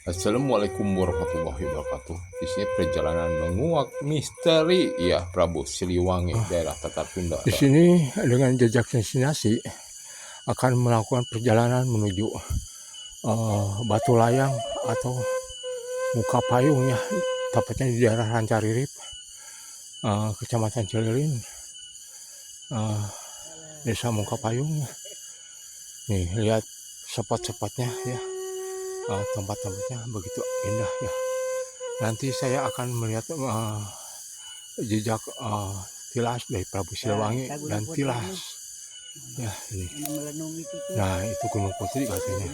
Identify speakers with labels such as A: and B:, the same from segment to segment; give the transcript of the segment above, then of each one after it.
A: Assalamualaikum warahmatullahi wabarakatuh. Di sini perjalanan menguak misteri ya Prabu Siliwangi, daerah Tatar Sunda.
B: Di sini dengan jejak destinasi akan melakukan perjalanan menuju Batu Layang atau Muka Payung ya, tepatnya di daerah Rancaririp, Kecamatan Cililin, Desa Muka Payung. Nih lihat spot-spotnya ya, tempat-tempatnya begitu indah ya. Nanti saya akan melihat jejak tilas dari Prabu Siliwangi dan tilas ya ini. Nah itu Gunung Putri katanya.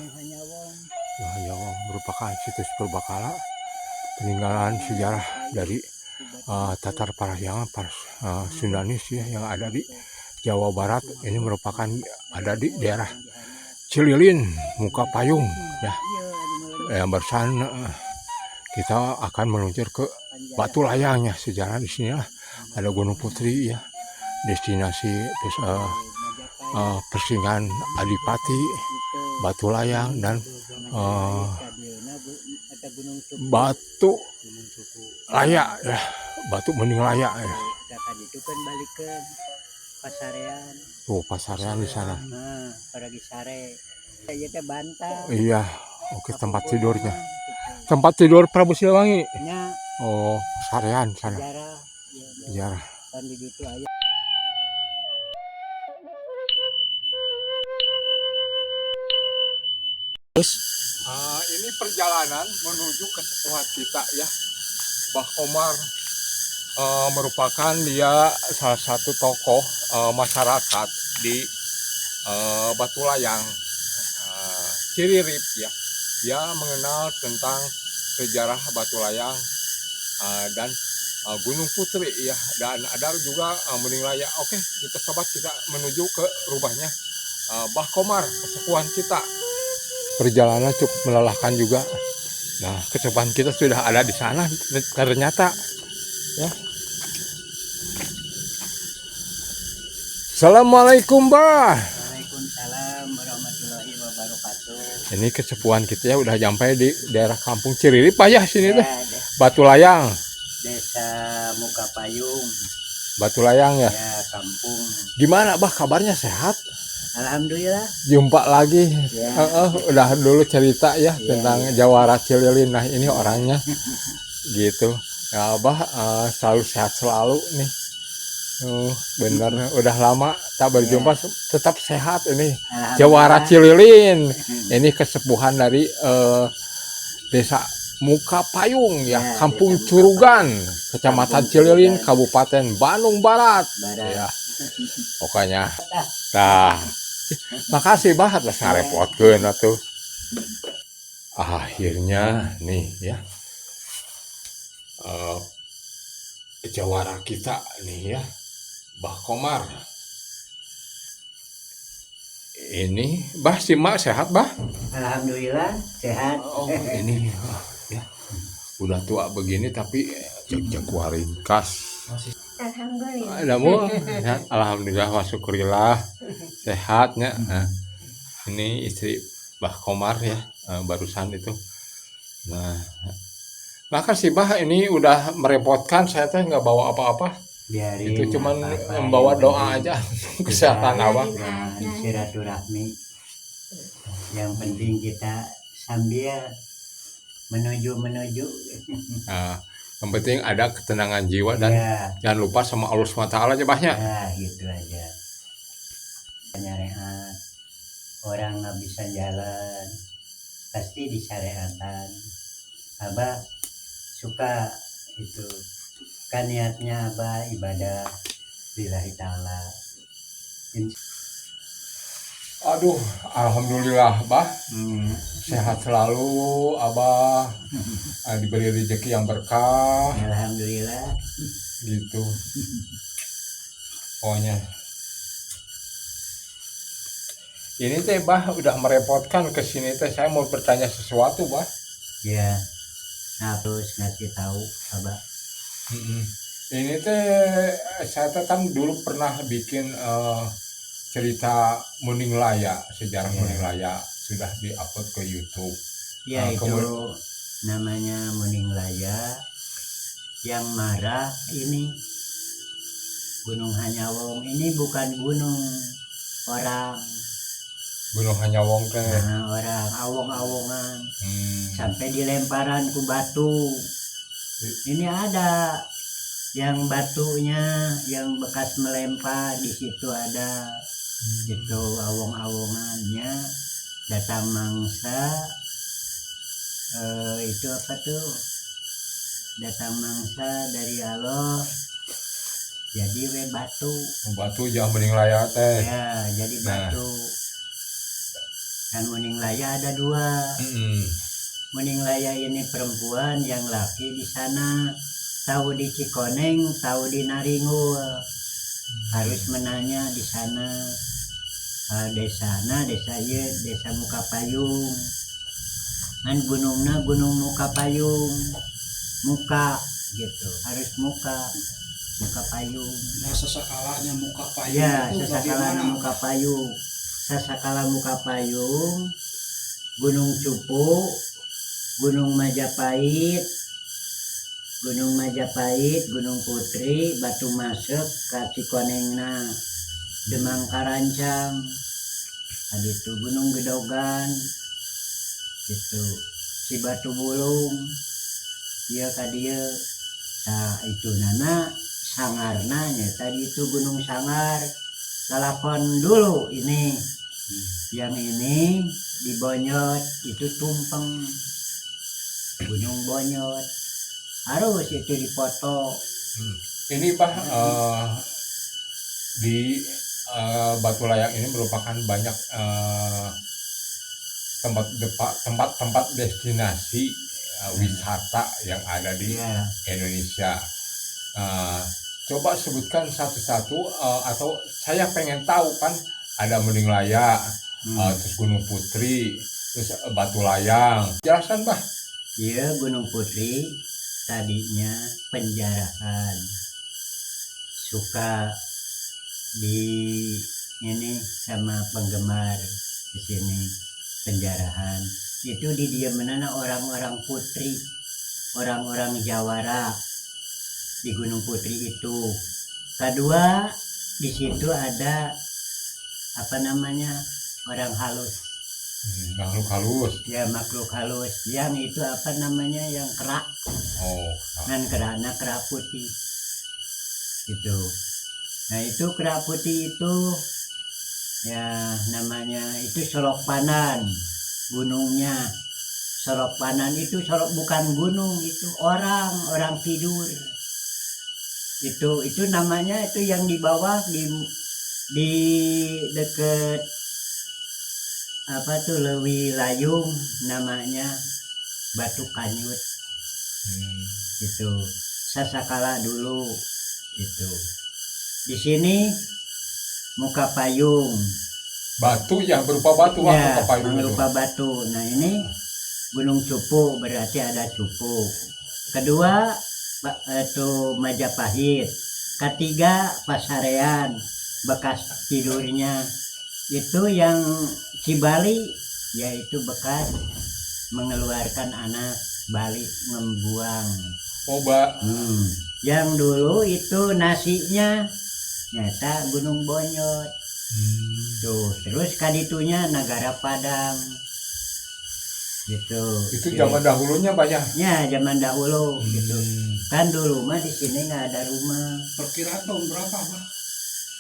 B: Nyawang merupakan situs purbakala peninggalan sejarah dari Tatar Parahyangan Sundanis ya, yang ada di Jawa Barat. Ini merupakan ada di daerah Cililin, Muka Payung ya. Yang barusan kita akan meluncur ke Batu Layang ya. Sejarah di sini lah ada Gunung Putri ya, destinasi persinggahan Adipati, Batu Layang, dan Batu Layak ya, Batu Bening Layak ya.
C: Itu kan balik ke Pasarean.
B: Oh, Pasarean di sana.
C: Pergi sare. Iya teh Bantang.
B: Iya, oke, tempat tidurnya. Tempat tidur Prabu Siliwangi.
C: Nya.
B: Oh, Pasarean sana.
C: Sejarah. Kan di situ aja.
B: Ini perjalanan menuju ke sepuhan kita ya. Bah Komar merupakan dia salah satu tokoh masyarakat di Batu Layang, Ciririp ya. Dia mengenal tentang sejarah Batu Layang dan Gunung Putri ya, dan ada juga Bening Layak. Oke, kita sobat, kita menuju ke rumahnya Bah Komar, kesepuhan kita. Perjalanan cukup melelahkan juga. Nah, kesepuhan kita sudah ada di sana ternyata ya. Assalamualaikum, Bah.
C: Waalaikumsalam warahmatullahi wabarakatuh.
B: Ini kesepuhan kita ya, udah sampai di daerah Kampung Ciririp ya sini tuh. Batu Layang.
C: Desa Muka Payung.
B: Batu Layang ya.
C: Ya, kampung.
B: Gimana, Bah, kabarnya sehat?
C: Alhamdulillah.
B: Jumpa lagi.
C: Ya.
B: Udah dulu cerita ya tentang Jawara Cililin. Nah, ini orangnya gitu. Ya, Bah, selalu sehat selalu nih. Bener, udah lama tak berjumpa, tetap sehat ini. Jawara Cililin. Ini kesepuhan dari Desa Muka Payung ya, Kampung Curugan, Kecamatan Cililin, Kabupaten Bandung Barat. Ya. Pokoknya. Nah, makasih banget lah ngarepotkeun atuh. Akhirnya nih ya. Jawara kita nih ya, Bah Komar. Ini Bah, si Mak sehat, Bah?
C: Alhamdulillah sehat.
B: Oh, ini ya. Udah tua begini tapi jago ringkas.
D: Alhamdulillah.
B: Alhamdulillah wa syukurillah sehatnya. Ini istri Bah Komar ya, barusan itu. Nah, maka si Bah ini udah merepotkan, saya teh nggak bawa apa-apa.
C: Biarin,
B: itu cuman membawa doa aja kesehatan Abah.
C: Silaturahmi. Yang penting kita sambil menuju.
B: Yang penting ada ketenangan jiwa dan jangan lupa sama Allah SWT aja, Bahnya.
C: Ya, gitu aja. Syariat, orang nggak bisa jalan pasti disyariatan. Abah suka itu, kan niatnya Abah ibadah lillahi ta'ala.
B: Aduh, alhamdulillah, Bah. Sehat selalu, Abah. Diberi rezeki yang berkah.
C: Alhamdulillah.
B: Gitu. Pokoknya. Ini teh, Bah, udah merepotkan ke sini teh. Saya mau bertanya sesuatu, Bah.
C: Ya. Nah, terus ngasih tahu, Abah.
B: Ini teh saya kan dulu pernah bikin cerita Bening Layak, sejarah Bening Layak, sudah diupload ke YouTube.
C: Ya, itu namanya Muning Laya. Yang marah ini Gunung Hanyawong ini bukan gunung orang.
A: Gunung Hanyawong teh.
C: Nah, orang awong-awongan sampai dilemparan ku batu. Ini ada yang batunya yang bekas melempar di situ ada. Itu awong-awongannya datang mangsa. Itu apa tuh? Datang mangsa dari Allah. Jadi we batu.
A: Batu jangan Muning Laya teh.
C: Ya, jadi batu. Dan Muning Laya ada dua. Muning Laya ini perempuan, yang laki di sana. Tahu di Cikoneng, tahu di Naringul. Harus menanya di sana. Desa ieu desa Mukapayung. Kan gunungna Gunung Mukapayung. Muka gitu, harus muka payung.
D: Nah, sesakalanya muka payung
C: Ya,
D: itu
C: sesakalana
D: bagaimana?
C: muka payung. Sasakala muka payung, Gunung Cupu, Gunung Majapahit, Gunung Putri, Batu Masuk, Cikonengna, Demang Karancang, tadi itu Gunung Gedogan, gitu, Cibatu Bulung, dia kadia, nah itu nana sangarna nya tadi itu Gunung Sangar, telepon dulu ini, yang ini di Bonyot itu tumpeng, Gunung Bonyot, harus itu dipoto.
A: Ini Bah, di Batu Layang ini merupakan banyak tempat destinasi wisata yang ada di
C: Ya,
A: Indonesia. Coba sebutkan satu-satu, atau saya pengen tahu kan ada Muning Laya, terus Gunung Putri, terus Batu Layang. Jelaskan Bah.
C: iya Gunung Putri tadinya penjarahan, suka di ini sama penggemar di sini penjarahan. Itu di diamanana orang-orang Putri, orang-orang Jawara di Gunung Putri itu. Kedua, di situ ada apa namanya orang halus,
A: Makhluk halus.
C: ya makhluk halus. Yang itu apa namanya yang kerak,
A: Oh,
C: kan kerana kerak putih itu. Nah itu kerak putih itu ya namanya itu Solok Panan. Gunungnya Solok Panan itu bukan gunung, itu orang tidur. Itu namanya itu yang di bawah di deket apa tuh Lewi Layung, namanya Batu Kanyut. Itu sasakala dulu itu. Di sini muka payung.
A: batu ya, berupa batu.
C: Ya,
A: Muka payung itu.
C: berupa batu. Nah ini Gunung Cupu, berarti ada Cupu. Kedua itu Majapahit. Ketiga Pasarean, bekas tidurnya. Itu yang Cibali, yaitu bekas mengeluarkan anak, balik membuang.
A: Oh, Mbak.
C: Yang dulu itu nasinya nyata Gunung Bonyot. Tuh, terus kaditunya Negara Padang. Gitu.
A: Itu zaman dahulunya banyak.
C: Ya, zaman dahulu gitu. Kan dulu mah di sini nggak ada rumah.
D: Perkiraan tahun berapa, Pak?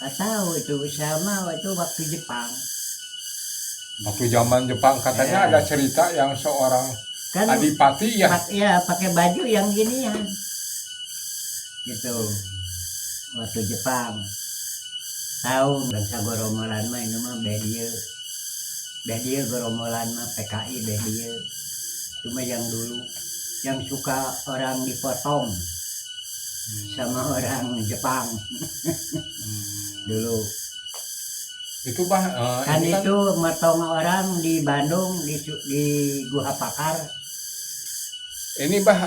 C: Nggak tahu itu sama itu waktu Jepang.
A: Waktu zaman Jepang katanya
C: Ya.
A: ada cerita yang seorang
C: Kan
A: adipati ya.
C: pakai baju yang ginian. Gitu. Waktu Jepang. Tahu bangsa Goromolan mah ini mah Bedia Goromolan mah PKI Bedia. Cuma yang dulu yang suka orang dipotong sama orang Jepang. Dulu
A: Itu Bah,
C: kan
A: ini
C: itu motong orang di Bandung di Guha Pakar.
A: ini Bah,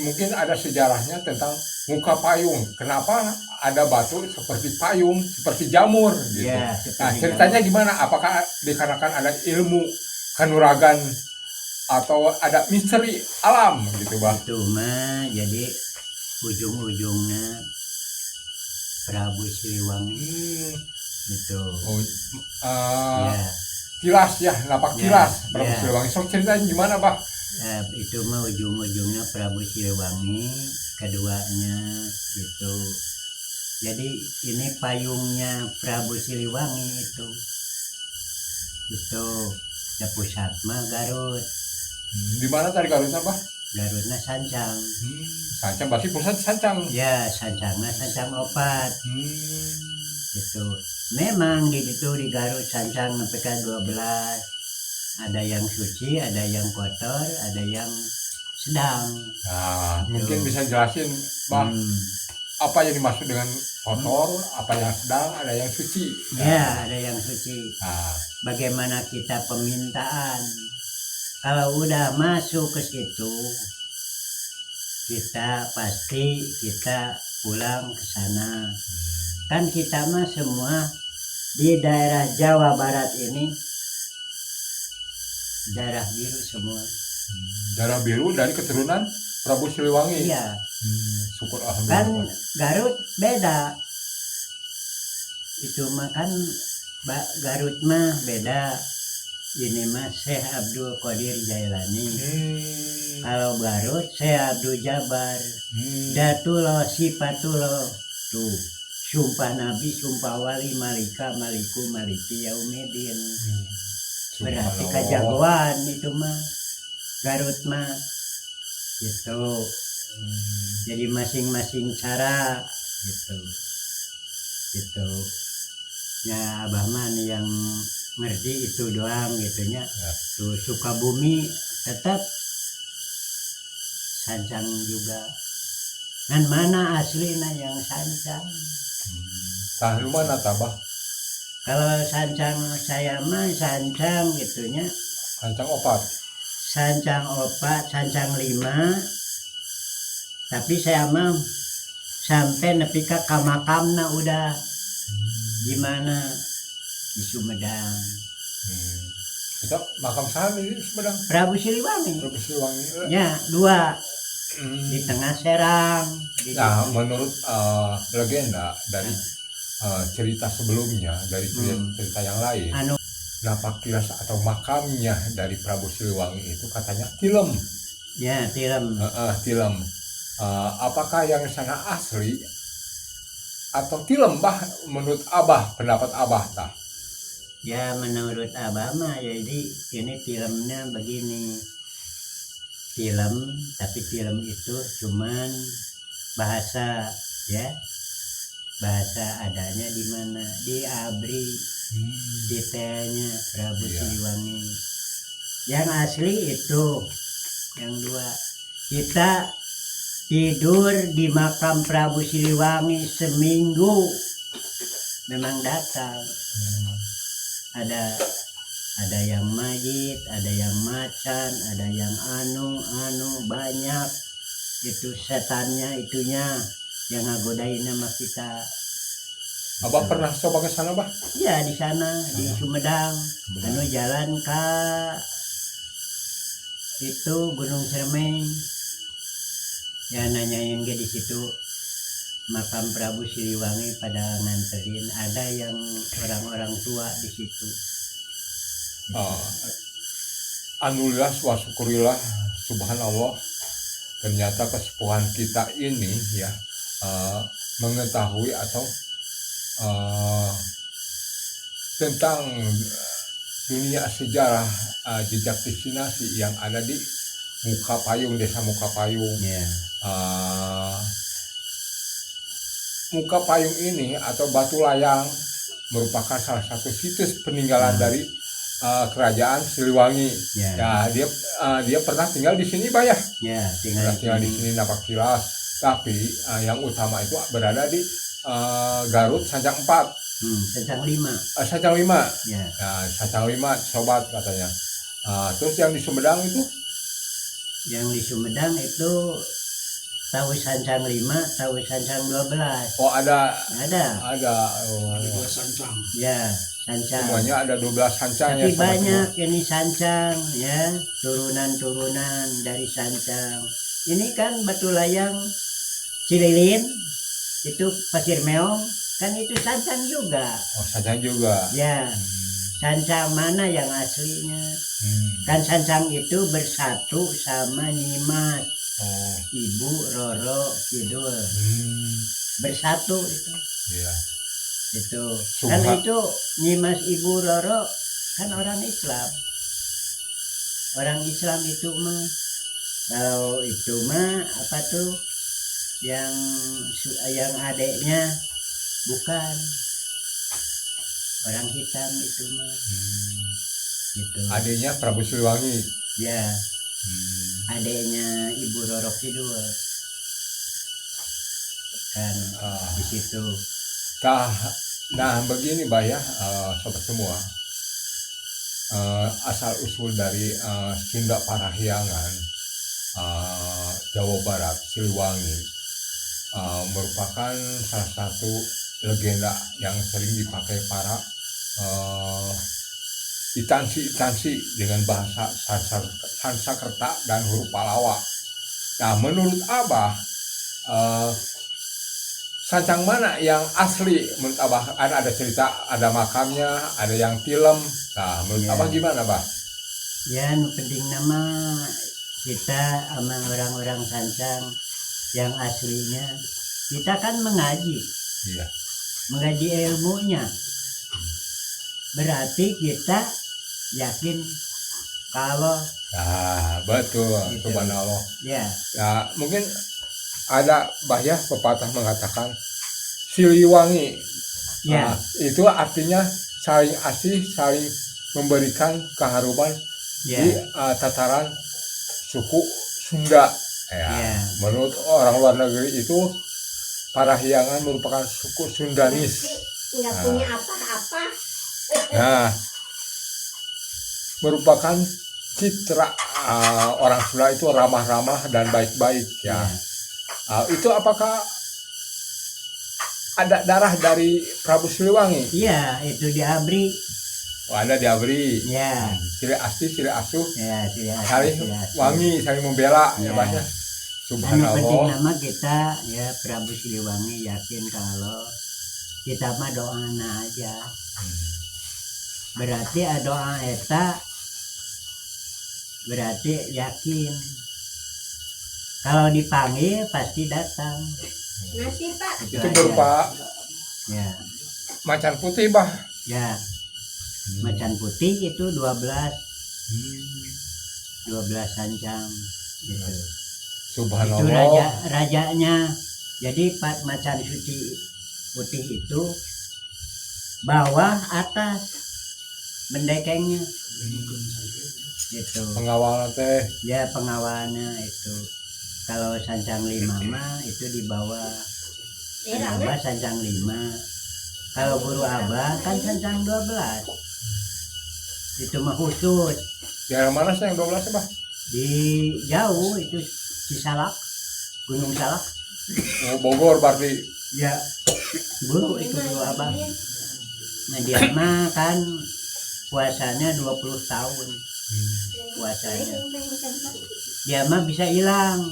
A: mungkin ada sejarahnya tentang muka payung. Kenapa ada batu seperti payung, seperti jamur gitu.
C: Ya,
A: Nah,
C: seperti
A: ceritanya gimana? Apakah dikarenakan ada ilmu kanuragan atau ada misteri alam gitu bah?
C: Itu mah jadi ujung-ujungnya Prabu Siliwangi
A: Hmm.
C: itu.
A: Oh, eh,
C: Ya,
A: kilas ya, napak
C: Ya,
A: kilas Prabu
C: ya.
A: Siliwangi. So ceritain gimana bah?
C: itu mah ujung-ujungnya Prabu Siliwangi, keduanya gitu. Jadi ini payungnya Prabu Siliwangi itu ya pusat mah Garut,
A: Di mana tadi Garutnya bah?
C: Garutnya Sancang.
A: Sancang, berarti pusat Sancang.
C: Ya, Sancangnya Sancang opat
A: Hmm.
C: gitu. Memang di situ di Garut Sancang PK 12 ada yang suci, ada yang kotor, ada yang sedang.
A: Nah,
C: Gitu.
A: mungkin bisa jelasin bah,
C: Hmm.
A: apa yang dimaksud dengan kotor, apa yang sedang, ada yang suci.
C: Ya, ada yang suci.
A: Nah,
C: Bagaimana kita pemintaan? Kalau udah masuk ke situ, kita pasti kita pulang ke sana. Kan kita mah semua di daerah Jawa Barat ini darah biru semua.
A: darah biru dari keturunan Prabu Siliwangi.
C: Iya,
A: Syukur
C: kan
A: alhamdulillah.
C: Garut beda. Itu mah kan Garut mah beda. Ini mah Syekh Abdul Qadir Jailani. Kalau Garut Syekh Abdul Jabar. Datullah sifatullah. Tuh, sumpah Nabi, sumpah wali, malika, maliku, maliki, yaumidin. Berarti
A: Subhanallah.
C: kejagoan itu mah. Garut mah gitu. Jadi masing-masing cara gitu ya. Abah man yang ngerti itu doang gitunya
A: Ya.
C: tuh. Sukabumi tetap Sancang juga. Dan mana aslinya yang Sancang?
A: Tah lu mana tabah?
C: Kalau Sancang saya mah Sancang gitunya,
A: Sancang opat.
C: Sancang opat, Sancang 5. Tapi saya mah sampai nepi ka makamna udah gimana di Sumedang.
A: Kita makam sana di Sumedang.
C: Prabu Siliwangi.
A: Prabu Siliwangi.
C: Ya, 2 di tengah Serang. Di
A: Nah, menurut legenda dari cerita sebelumnya, dari cerita yang lain,
C: anu
A: napak tilas atau makamnya dari Prabu Siliwangi itu katanya tilem.
C: ya film.
A: Tilem. Apakah yang sana asli atau tilem bah menurut Abah, pendapat Abah tah?
C: Ya menurut Abah mah jadi ini filmnya begini. Film, tapi film itu cuman bahasa ya. Bahasa adanya di mana? Di Abri, detailnya Prabu
A: Iya.
C: Siliwangi. Yang asli itu yang 2. Kita tidur di makam Prabu Siliwangi seminggu. Memang datang. Ada yang mayit, ada yang macan, ada yang anu banyak. Itu setannya itunya yang ngagodain sama kita.
A: Abah pernah coba ke sana bah?
C: Ya di sana di Sumedang. Anu jalan ke itu Gunung Cermeng. Ya nanyain ke di situ makam Prabu Siliwangi pada nganterin. Ada yang orang-orang tua di situ.
A: Alhamdulillah wa syukurillah subhanallah, ternyata kesepuhan kita ini ya mengetahui atau tentang dunia sejarah jejak destinasi yang ada di Muka Payung, desa Muka Payung.
C: Ya.
A: Muka Payung ini atau Batu Layang merupakan salah satu situs peninggalan dari kerajaan Siliwangi.
C: Ya.
A: Ya, dia pernah tinggal di sini bah ya.
C: Ya,
A: Pernah tinggal di sini napak tilas. Tapi yang utama itu berada di Garut Sancang 4.
C: Sancang 5.
A: Sancang 5.
C: Ya.
A: Nah, Sancang 5 sobat katanya. Terus yang di Sumedang itu
C: Yang di Sumedang itu tahu sancang 5, tahu sancang 12.
A: Oh ada
C: Ada,
A: oh.
D: Ada 2 sancang.
C: ya, sancang.
A: Semuanya ada 12 sancangnya.
C: Tapi banyak ini sancang, ya, turunan-turunan dari sancang. Ini kan batu layang Cililin, itu pasir meong, kan itu sancang juga.
A: Oh sancang juga.
C: Ya, sancang mana yang aslinya? Kan sancang itu bersatu sama Nyimas,
A: Oh.
C: Ibu Roro Kidul, bersatu itu.
A: Iya.
C: Itu
A: Subhan-
C: kan itu Nyimas Ibu Roro kan orang Islam. Orang Islam itu mah, kalau itu mah apa tuh yang adeknya bukan orang hitam itu mah gitu.
A: Adiknya Prabu Siliwangi.
C: Ya, adeknya Ibu Roro Kidul kan di situ.
A: Nah begini Mbak ya, sobat semua, asal usul dari Sunda Parahyangan, Jawa Barat, Siliwangi, merupakan salah satu legenda yang sering dipakai para instansi dengan bahasa Sanskerta dan huruf Palawa. Nah menurut Abah, sancang mana yang asli menurut Abah? Ada cerita, ada makamnya, ada yang film. Nah menurut
C: Ya.
A: Abah gimana Bah?
C: Ya, nu penting nama kita sama orang-orang sancang yang aslinya, kita kan mengaji
A: Iya.
C: ilmunya, berarti kita yakin kalau
A: Nah betul,
C: Gitu.
A: subhanallah.
C: ya
A: Nah mungkin ada Bah ya pepatah mengatakan Siliwangi.
C: ya
A: Nah, itu artinya saling asih, saling memberikan keharuman
C: ya
A: di tataran suku Sunda. Ya,
C: Ya.
A: menurut orang luar negeri itu Parahyangan merupakan suku Sundanis.
E: Nggak punya apa-apa.
A: Nah, merupakan citra orang Sunda itu ramah-ramah dan baik-baik ya. Itu apakah ada darah dari Prabu Siliwangi?
C: Iya, itu di Abri.
A: Oh, ada di Abri.
C: Ya,
A: Sili asih, sili asuh,
C: ya, sudah.
A: saling wangi, saling membela ya
C: Ya.
A: Bahnya.
C: Anu penting
A: Subhanallah.
C: nama kita ya Prabu Siliwangi yakin kalau kita mah doana aja. Berarti doa eta berarti yakin. Kalau dipanggil pasti datang.
E: Nasi Pak.
A: Itu
C: aja.
A: berupa
C: Ya,
A: macan putih Bah.
C: ya. Macan putih itu 12 sancang gitu. Itu
A: Subhanallah.
C: rajanya. Jadi Pak macan suci putih itu bawah atas mendekengnya gitu.
A: Pengawal teh.
C: Ya pengawalnya itu. Kalau sancang 5 mah itu di bawah. Abah sancang 5. Kalau guru Abah kan sancang 12. Itu mah khusus.
A: Daerah mana sih yang 12 Bah?
C: Di jauh itu Cisalak, Gunung Salak.
A: Oh, Bogor berarti.
C: Ya, guru itu guru Abah. Nah dia mah kan puasanya 20 tahun. Puasanya. Dia mah bisa hilang.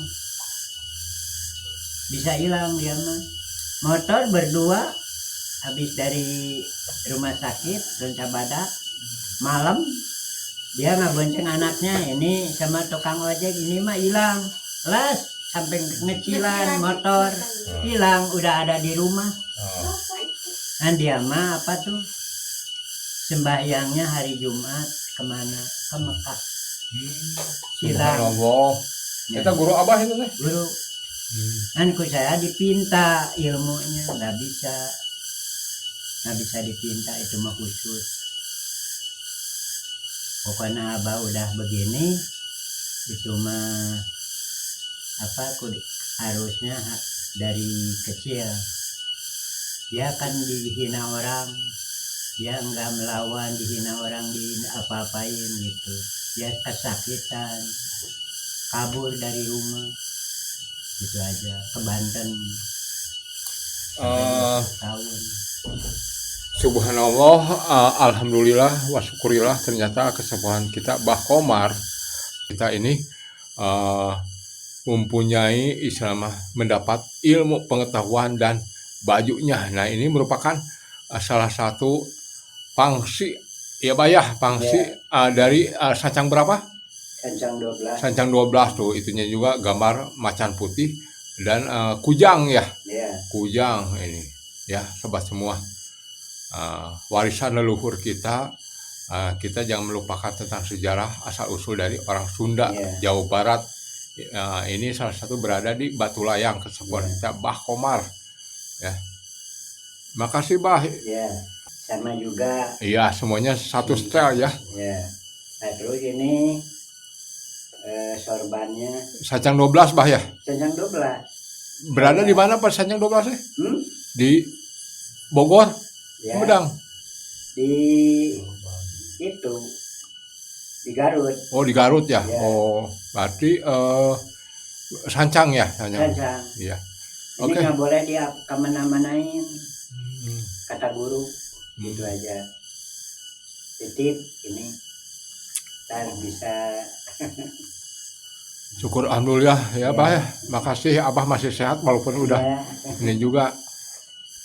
C: Bisa hilang dia mah. Motor berdua habis dari rumah sakit Badak malam dia ngabonceng anaknya ini sama tukang ojek ini mah hilang las sampai ngecilan motor hilang udah ada di rumah. Kan dia mah apa tuh sembahyangnya hari Jumat kemana ke Mekah hilang.
A: Subhanallah.
C: Ya,
A: Kita guru Abah itu teh.
C: guru kan ku saya dipinta ilmunya nggak bisa dipinta itu mah khusus. Pokoknya Abah udah begini itu mah apa harusnya dari kecil dia kan dihina orang, dia nggak melawan, dihina orang, di apa-apain gitu, dia kesakitan kabur dari rumah Itu aja ke Banten
A: Eh,
C: tahun.
A: Subhanallah, alhamdulillah, wa syukurillah, ternyata kesembuhan kita Bah Komar kita ini eh, mempunyai Islam mendapat ilmu pengetahuan dan bajunya. Nah, ini merupakan salah satu pangsi ya bayah pangsi dari sancang berapa?
C: Sancang 12.
A: Sancang 12 tuh, itunya juga gambar macan putih dan kujang ya.
C: Ya.
A: Kujang ini ya sobat semua. Warisan leluhur kita, kita jangan melupakan tentang sejarah asal usul dari orang Sunda, Jawa Barat. Ini salah satu berada di Batu Layang, kesembuhan kita Bah Komar ya. Makasih Bah.
C: Ya, sama juga.
A: Iya, semuanya satu style ya.
C: Ya. Nah, terus ini sorbannya
A: Sancang 12 Bah ya.
C: Sancang 12.
A: Berada di mana Pak Sancang 12 ya? Di Bogor,
C: Ya.
A: Sumedang.
C: Di itu di Garut.
A: Oh, di Garut ya.
C: Ya.
A: Oh, berarti Sancang ya, Sancang.
C: Sancang.
A: Iya.
C: Ini
A: Oke.
C: nggak boleh dia kemana-manain,
A: Hmm.
C: kata guru. Gitu aja. Titip ini. Dan bisa.
A: Syukur alhamdulillah ya Bah ya. Makasih Abah masih sehat walaupun udah
C: Ya.
A: ini juga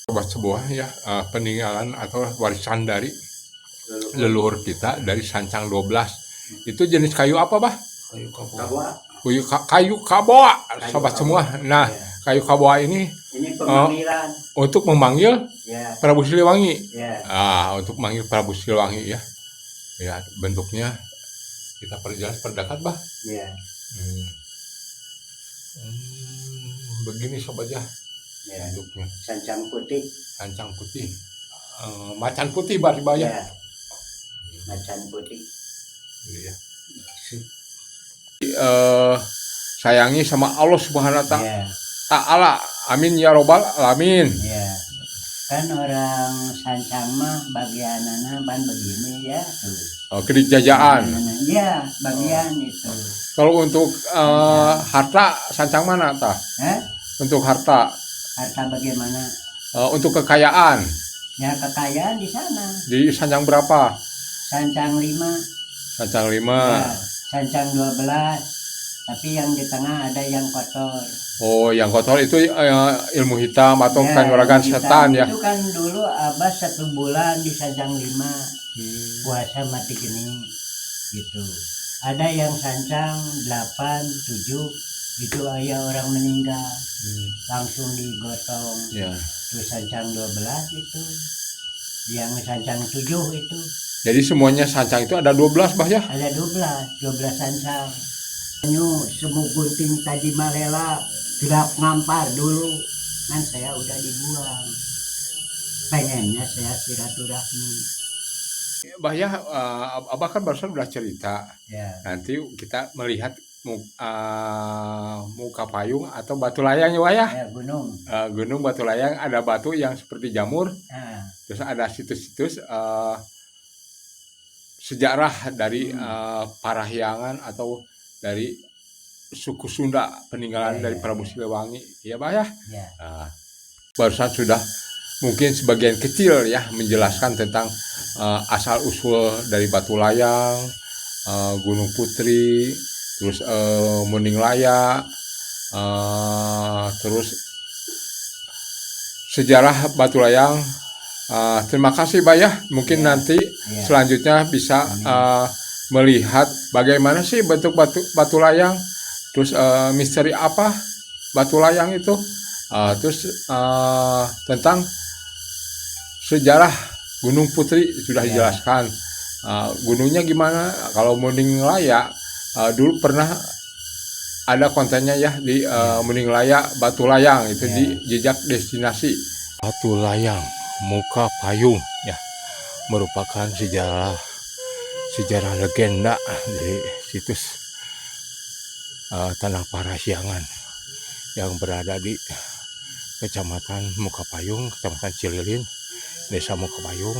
A: sobat sebuah ya peninggalan atau warisan dari leluhur kita dari Sancang 12. Itu jenis kayu apa Bah?
C: Kawa.
A: Kayu kaboa sobat semua. Nah, kayu kaboa ini
C: Ini pemanggilan.
A: untuk memanggil
C: Ya.
A: Prabu Siliwangi.
C: Ya.
A: Untuk memanggil Prabu Siliwangi ya. Ya, bentuknya kita perjelas perdekat Bah.
C: Ya.
A: Begini sobat ya
C: Ya.
A: bentuknya.
C: Sancang putih.
A: Sancang putih. Macan putih Bah ya.
C: Ya. Macan putih.
A: Iya. Sayangi sama Allah Subhanahu wa
C: Ya.
A: Ta'ala. Amin ya robbal alamin.
C: Ya. Kan orang Sancang mah bagianana ban begini ya tuh.
A: Kedijajaan.
C: Ya, bagian itu.
A: Kalau untuk harta Sancang mana tah? Untuk harta,
C: Harta bagaimana?
A: untuk kekayaan
C: Ya kekayaan di sana.
A: di Sancang berapa?
C: Sancang 5.
A: Sancang 5.
C: Ya, Sancang 12. Tapi yang di tengah ada yang kotor.
A: Oh, yang kotor itu ilmu hitam atau
C: Ya,
A: kanuragan
C: yang
A: setan
C: hitam
A: ya.
C: Itu kan dulu Abah 1 bulan di Sancang 5. Puasa mati gini gitu. Ada yang Sancang 8, 7 itu ayah orang meninggal langsung digotong.
A: Ya.
C: Terus Sancang 12 itu yang Sancang 7 itu
A: Jadi semuanya Sancang itu ada 12 Bah ya.
C: ada 12 Sancang. Semu gunting tadi malela gerak ngampar dulu kan saya udah dibuang. Pengennya saya silaturahmi.
A: Bah ya, Abah kan barusan udah cerita.
C: Ya.
A: Nanti kita melihat muka payung atau batu layang ya Bah ya.
C: Ya, gunung.
A: Gunung Batu Layang ada batu yang seperti jamur.
C: Nah,
A: Terus ada situs-situs sejarah dari Parahyangan atau dari suku Sunda peninggalan
C: Ya,
A: dari
C: ya,
A: Prabu
C: ya.
A: Siliwangi ya Bah ya.
C: ya.
A: Barusan sudah mungkin sebagian kecil ya menjelaskan tentang asal usul dari Batu Layang, Gunung Putri, terus Muning Laya, terus sejarah Batu Layang. Terima kasih Bah ya. Mungkin
C: Ya.
A: nanti
C: Ya.
A: selanjutnya bisa melihat bagaimana sih bentuk batu layang, terus misteri apa batu layang itu, terus tentang sejarah Gunung Putri sudah
C: Ya.
A: dijelaskan. Gunungnya gimana? Kalau Muning Laya dulu pernah ada kontennya ya di Muning Laya Batu Layang itu
C: Ya.
A: di jejak destinasi.
B: Batu Layang, muka payung ya, merupakan sejarah legenda dari situs Tanah Parahyangan yang berada di Kecamatan Mukapayung, Kecamatan Cililin, Desa Mukapayung,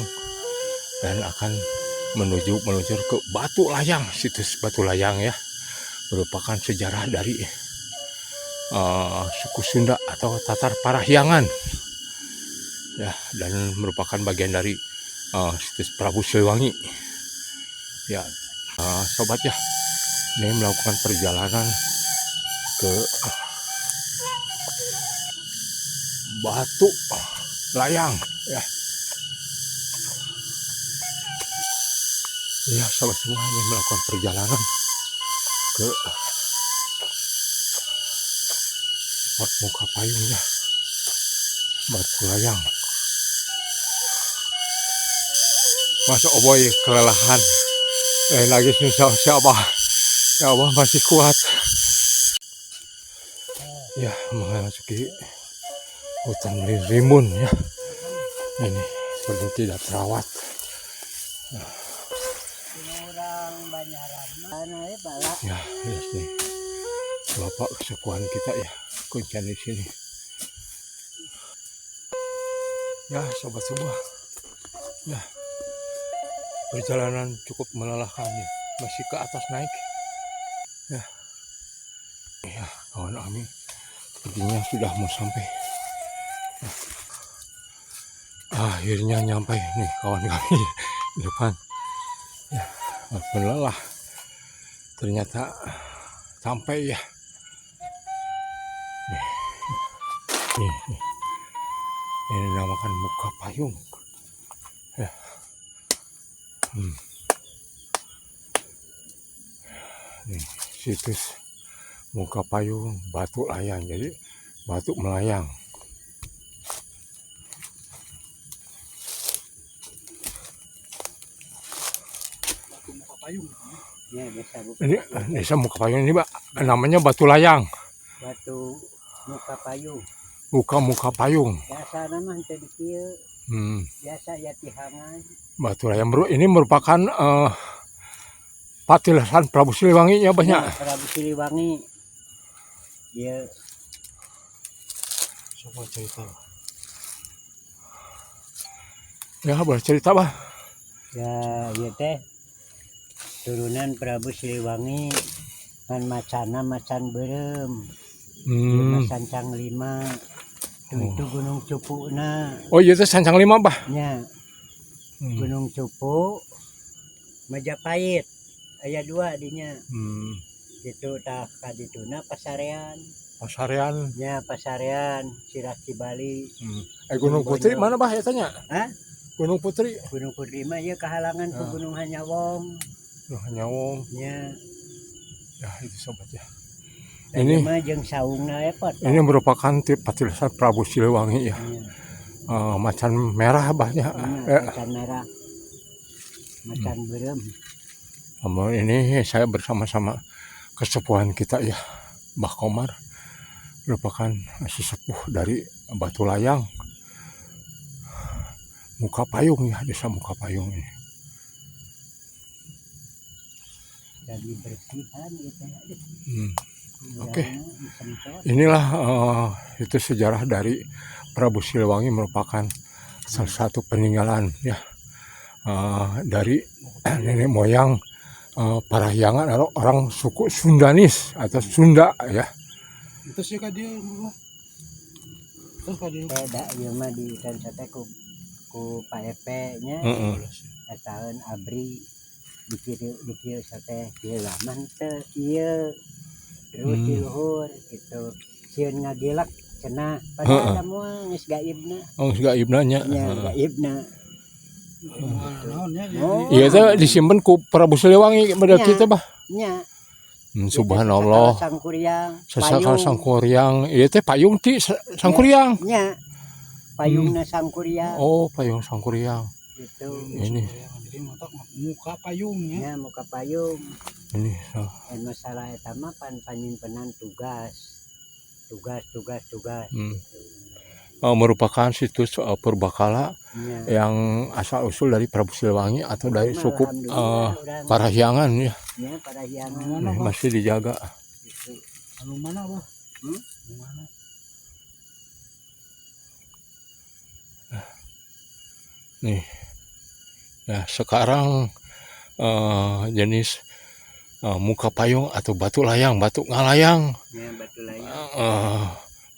B: dan akan meluncur ke Batu Layang. Situs Batu Layang ya merupakan sejarah dari suku Sunda atau Tatar Parahyangan ya, dan merupakan bagian dari situs Prabu Siliwangi ya. Sobat ya, ini melakukan perjalanan ke Batu Layang ya. Ya sobat semua, ini melakukan perjalanan ke spot muka payung ya, Batu Layang. Masa oboy kelelahan, lagi susah siapa ya, Abah masih kuat ya, memasuki hutan rimbun ya. Ini seperti tidak terawat. Ya, lihat nih bapak kesepuhan kita ya, kuncian di sini. Ya, sobat semua. Ya, perjalanan cukup melelahkan ya, masih ke atas naik. Ya, ya kawan kami, sepertinya sudah mau sampai. Ya. Akhirnya nyampe nih kawan kami di depan. Ya, walaupun lelah, ternyata sampai ya. Nih. Ini dinamakan muka payung. Ya. Nih, situs muka payung Batu Layang, jadi batu melayang.
D: Muka payung.
C: Ya,
B: Ini desa muka payung ini, Pak, namanya Batu Layang.
C: Batu muka payung.
B: Muka payung.
C: Biasa nama tadi kieu. Biasa ya tihangan.
B: Batu Layang ini merupakan patilasan Prabu Siliwangi ya banyak.
C: Ya, Prabu Siliwangi. Ya.
B: Coba cerita. Ya boleh cerita, Bah.
C: Ya, ya teh. Turunan Prabu Siliwangi kan macana macan berem. Macan Cang Lima. Itu Gunung Cupuna.
B: Oh iya, itu Sancang Lima, Bah.
C: Ya. Gunung Cupu, Majapahit. Aya dua dinya. Itu tah kadituna Pasarean.
B: Pasarean.
C: Ya, Pasarean, Sirah Cibali.
B: Gunung Putri mana, Bah, ya tanya?
C: Hah?
B: Gunung Putri.
C: Gunung Putri mah ya kehalangan ke Gunung Hanyawong.
B: Nyawong.
C: Ya.
B: Ya, itu sobat ya.
C: Ini mah jeung saungna epot.
B: Ini merupakan patilasan Prabu Siliwangi ya. Macan merah, Bahnya.
C: Macan merah. Macan berem.
B: Ini saya bersama-sama kesepuhan kita ya, Mbah Komar, merupakan sesepuh dari Batu Layang, muka payung ya, desa muka payung ini.
C: Jadi bersihan gitu ya.
B: Oke. Inilah itu sejarah dari Prabu Siliwangi, merupakan salah satu peninggalan ya dari nenek moyang Parahyangan atau orang suku Sundanis atau Sunda ya.
D: Itu sih kan dia. Terus kan dia.
C: Beda ieu mah di teh ku Pak Epe nya. Tahun abri dikir teh ieu lama teh ieu. Terus di luhur gitu. Sieun ngagilak cenah padahal semua geus gaibna.
B: Oh, geus gaibna nya.
C: Ya, gaibna.
B: Iya teh disimpen ku Prabu Siliwangi pada kita, Bah.
C: Nya.
B: Subhanallah. Sasakal Sangkuriang. Ieu teh payung ti Sangkuriang.
C: Nya. Payungna Sangkuriang.
B: Oh, payung Sangkuriang.
C: Gitu.
B: Ini.
D: Jadi muka payungnya.
C: Ya, muka payung.
B: Ini
C: masalah eta mah panyimpenan tugas.
B: Merupakan situs purbakala yang asal usul dari Prabu Siliwangi atau dari suku Parahyangan ya.
C: Ya, Parahyangan.
B: Masih dijaga.
D: Anu mana, Bah? Mana?
B: Nih. Ya, sekarang jenis muka payung atau batu layang, batu ngalayang.
C: Ya, batu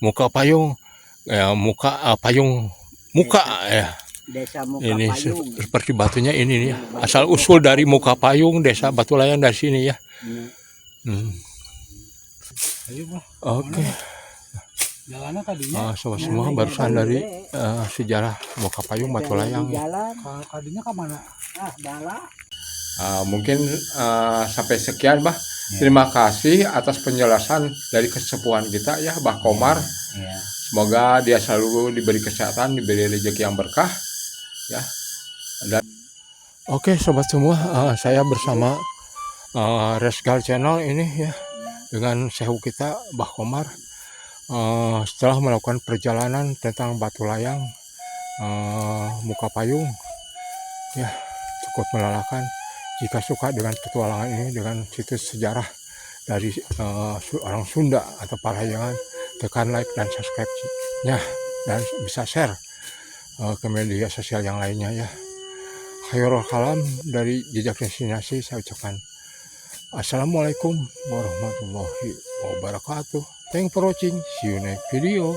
B: muka payung ya, muka payung muka ya.
C: Desa Muka
B: Ini
C: Payung.
B: seperti batunya ini nih ya. Asal usul dari Muka Payung, Desa Batulayan dari sini ya.
D: Ayo bah.
B: Oke.
D: Jalannya tadinya.
B: Semua barusan dari sejarah Muka Payung Batulayang ya.
C: Jalan.
D: Tadinya ke mana?
C: Dalam.
A: Mungkin sampai sekian bah. Terima kasih atas penjelasan dari kesepuhan kita ya, Bah Komar.
C: Ya.
A: Semoga dia selalu diberi kesehatan, diberi rezeki yang berkah ya. Dan
B: Oke sobat semua, saya bersama Resgal Channel ini ya, dengan sehu kita Bah Komar. Setelah melakukan perjalanan tentang Batulayang, Muka Payung ya, cukup melelahkan. Jika suka dengan petualangan ini, dengan situs sejarah dari orang Sunda atau Parahyangan, tekan like dan subscribe-nya, dan bisa share ke media sosial yang lainnya ya. Khairul kalam dari Jejak Destinasi, saya ucapkan assalamualaikum warahmatullahi wabarakatuh. Thanks for watching, see you next video.